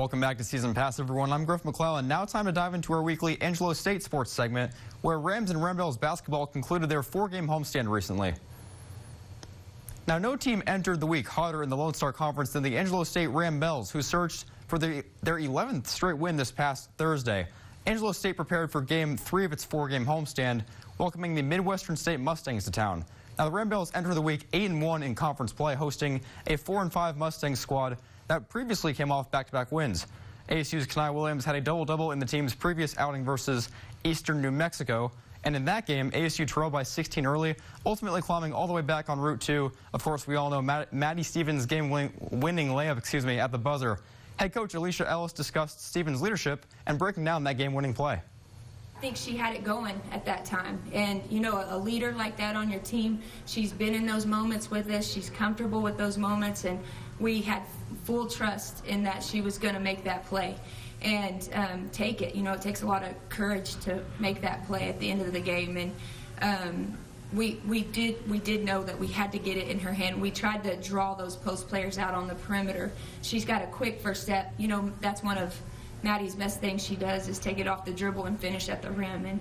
Welcome back to Season Pass, everyone. I'm Griff McClellan. Now time to dive into our weekly Angelo State sports segment, where Rams and Rambells basketball concluded their 4-game homestand recently. Now, no team entered the week hotter in the Lone Star Conference than the Angelo State Rambells, who searched for their 11th straight win this past Thursday. Angelo State prepared for Game 3 of its 4-game homestand, welcoming the Midwestern State Mustangs to town. Now, the Rambells enter the week 8-1 in conference play, hosting a 4-5 Mustangs squad that previously came off back-to-back wins. ASU's Kenai Williams had a double-double in the team's previous outing versus Eastern New Mexico, and in that game, ASU trailed by 16 early, ultimately climbing all the way back on Route 2. Of course, we all know Maddie Stevens' game-winning layup, at the buzzer. Head coach Alicia Ellis discussed Stevens' leadership and breaking down that game-winning play. I think she had it going at that time, and you know, a leader like that on your team, she's been in those moments with us, she's comfortable with those moments, and we had full trust in that she was going to make that play and take it. You know, it takes a lot of courage to make that play at the end of the game, and we did know that we had to get it in her hand. We tried to draw those post players out on the perimeter. She's got a quick first step. You know, that's one of Maddie's best things she does, is take it off the dribble and finish at the rim, and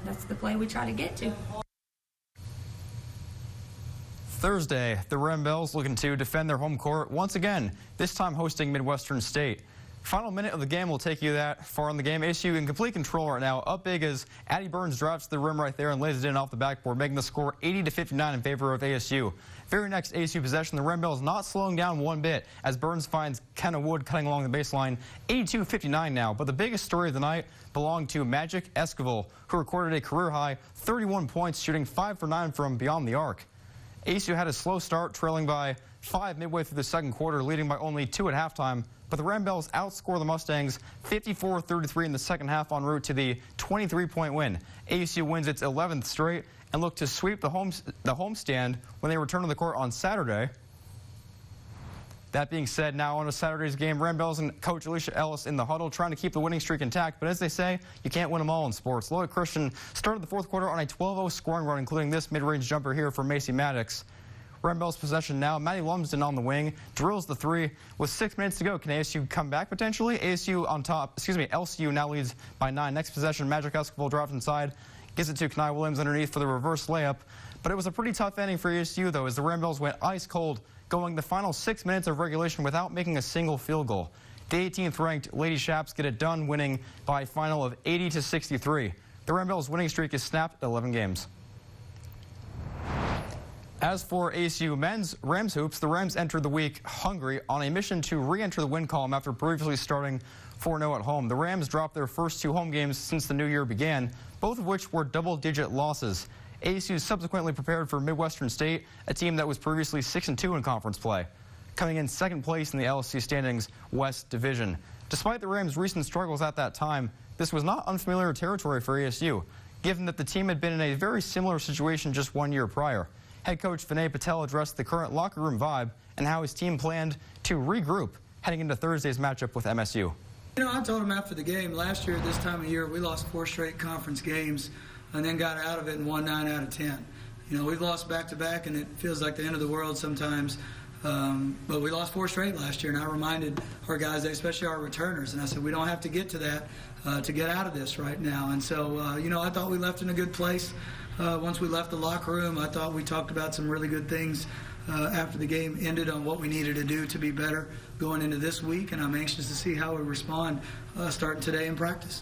that's the play we try to get to. Thursday, the Rambells looking to defend their home court once again, this time hosting Midwestern State. Final minute of the game will take you that far in the game. ASU in complete control right now, up big as Addie Burns drives to the rim right there and lays it in off the backboard, making the score 80-59 in favor of ASU. Very next ASU possession, the Rambells not slowing down one bit as Burns finds Kenna Wood cutting along the baseline, 82-59 now. But the biggest story of the night belonged to Magic Esquivel, who recorded a career-high 31 points, shooting 5 for 9 from beyond the arc. ASU had a slow start, trailing by 5 midway through the second quarter, leading by only 2 at halftime. But the Rambells outscore the Mustangs 54-33 in the second half, en route to the 23-point win. ASU wins its 11th straight and look to sweep the homestand when they return to the court on Saturday. That being said, now on to Saturday's game, Rambells and coach Alicia Ellis in the huddle trying to keep the winning streak intact. But as they say, you can't win them all in sports. Lloyd Christian started the fourth quarter on a 12-0 scoring run, including this mid-range jumper here for Macy Maddox. Rambells possession now. Maddie Lumsden on the wing drills the three with 6 minutes to go. Can ASU come back potentially? LSU now leads by 9. Next possession, Magic Esquivel drives inside, gives it to Kenai Williams underneath for the reverse layup. But it was a pretty tough ending for ASU, though, as the Rambells went ice cold, going the final 6 minutes of regulation without making a single field goal. The 18th ranked Lady Shaps get it done, winning by a final of 80-63. The Rambells winning streak is snapped at 11 games. As for ASU men's Rams hoops, the Rams entered the week hungry on a mission to re-enter the win column after previously starting 4-0 at home. The Rams dropped their first 2 home games since the new year began, both of which were double-digit losses. ASU subsequently prepared for Midwestern State, a team that was previously 6-2 in conference play, coming in second place in the LSC standings West Division. Despite the Rams' recent struggles at that time, this was not unfamiliar territory for ASU, given that the team had been in a very similar situation just 1 year prior. Head coach Vinay Patel addressed the current locker room vibe and how his team planned to regroup heading into Thursday's matchup with MSU. You know, I told him after the game, last year at this time of year, we lost 4 straight conference games and then got out of it and won 9 out of 10. You know, we've lost back-to-back, and it feels like the end of the world sometimes. But we lost 4 straight last year, and I reminded our guys, especially our returners, and I said, we don't have to get to that to get out of this right now. And so, you know, I thought we left in a good place. Once we left the locker room, I thought we talked about some really good things after the game ended on what we needed to do to be better going into this week, and I'm anxious to see how we respond starting today in practice.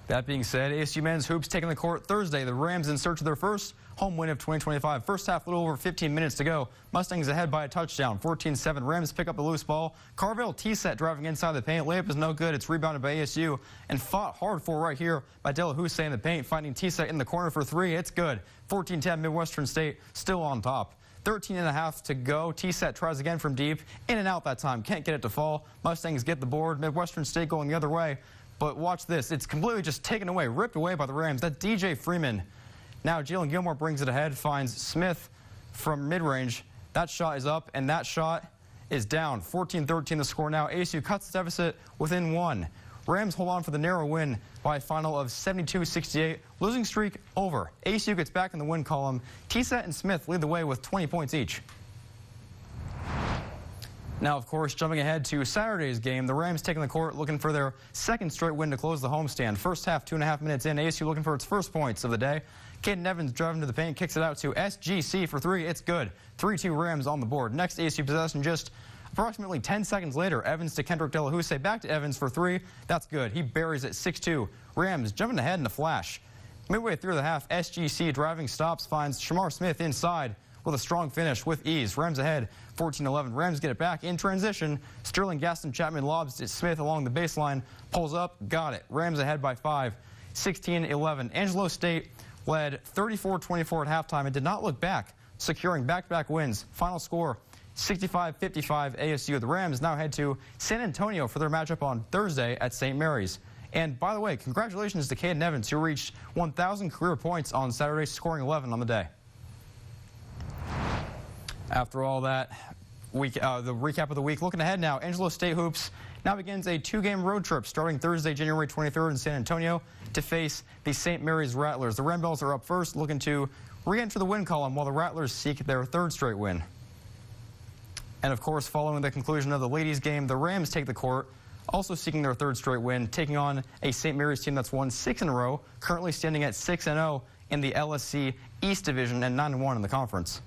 That being said, ASU men's hoops taking the court Thursday. The Rams in search of their first home win of 2025. First half, a little over 15 minutes to go. Mustangs ahead by a touchdown, 14-7. Rams pick up a loose ball. Carvel T-set driving inside the paint. Layup is no good. It's rebounded by ASU and fought hard for right here by Della Hussein in the paint, finding T-set in the corner for 3. It's good. 14-10 Midwestern State still on top. 13.5 to go. T-set tries again from deep. In and out that time. Can't get it to fall. Mustangs get the board. Midwestern State going the other way. But watch this. It's completely just taken away, ripped away by the Rams. That's DJ Freeman. Now Jalen Gilmore brings it ahead, finds Smith from mid-range. That shot is up, and that shot is down. 14-13 the score now. ASU cuts the deficit within 1. Rams hold on for the narrow win by a final of 72-68. Losing streak over. ASU gets back in the win column. T-set and Smith lead the way with 20 points each. Now, of course, jumping ahead to Saturday's game, the Rams taking the court looking for their second straight win to close the homestand. First half, 2.5 minutes in, ASU looking for its first points of the day. Caden Evans driving to the paint, kicks it out to SGC for three. It's good. 3-2 Rams on the board. Next ASU possession just approximately 10 seconds later. Evans to Kendrick Delahousse, back to Evans for three. That's good. He buries it 6-2. Rams jumping ahead in a flash. Midway through the half, SGC driving stops, finds Shamar Smith inside with a strong finish with ease. Rams ahead 14-11. Rams get it back in transition. Sterling Gaston Chapman lobs to Smith along the baseline. Pulls up, got it. Rams ahead by 5, 16-11. Angelo State led 34-24 at halftime and did not look back, securing back-to-back wins. Final score 65-55 ASU. The Rams now head to San Antonio for their matchup on Thursday at St. Mary's. And by the way, congratulations to Caden Evans, who reached 1,000 career points on Saturday, scoring 11 on the day. After all that, the recap of the week. Looking ahead now, Angelo State Hoops now begins a 2-game road trip starting Thursday, January 23rd in San Antonio to face the St. Mary's Rattlers. The Ramblers are up first, looking to re-enter the win column while the Rattlers seek their third straight win. And of course, following the conclusion of the ladies' game, the Rams take the court, also seeking their third straight win, taking on a St. Mary's team that's won 6 in a row, currently standing at 6-0 in the LSC East Division and 9-1 in the conference.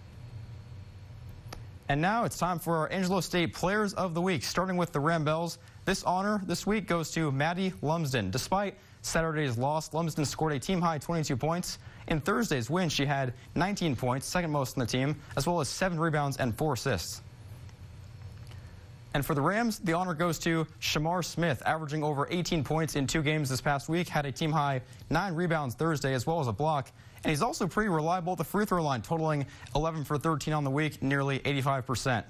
And now it's time for our Angelo State Players of the Week, starting with the Rambells. This honor this week goes to Maddie Lumsden. Despite Saturday's loss, Lumsden scored a team-high 22 points. In Thursday's win, she had 19 points, second most on the team, as well as 7 rebounds and 4 assists. And for the Rams, the honor goes to Shamar Smith, averaging over 18 points in 2 games this past week, had a team-high 9 rebounds Thursday as well as a block. And he's also pretty reliable at the free throw line, totaling 11 for 13 on the week, nearly 85%.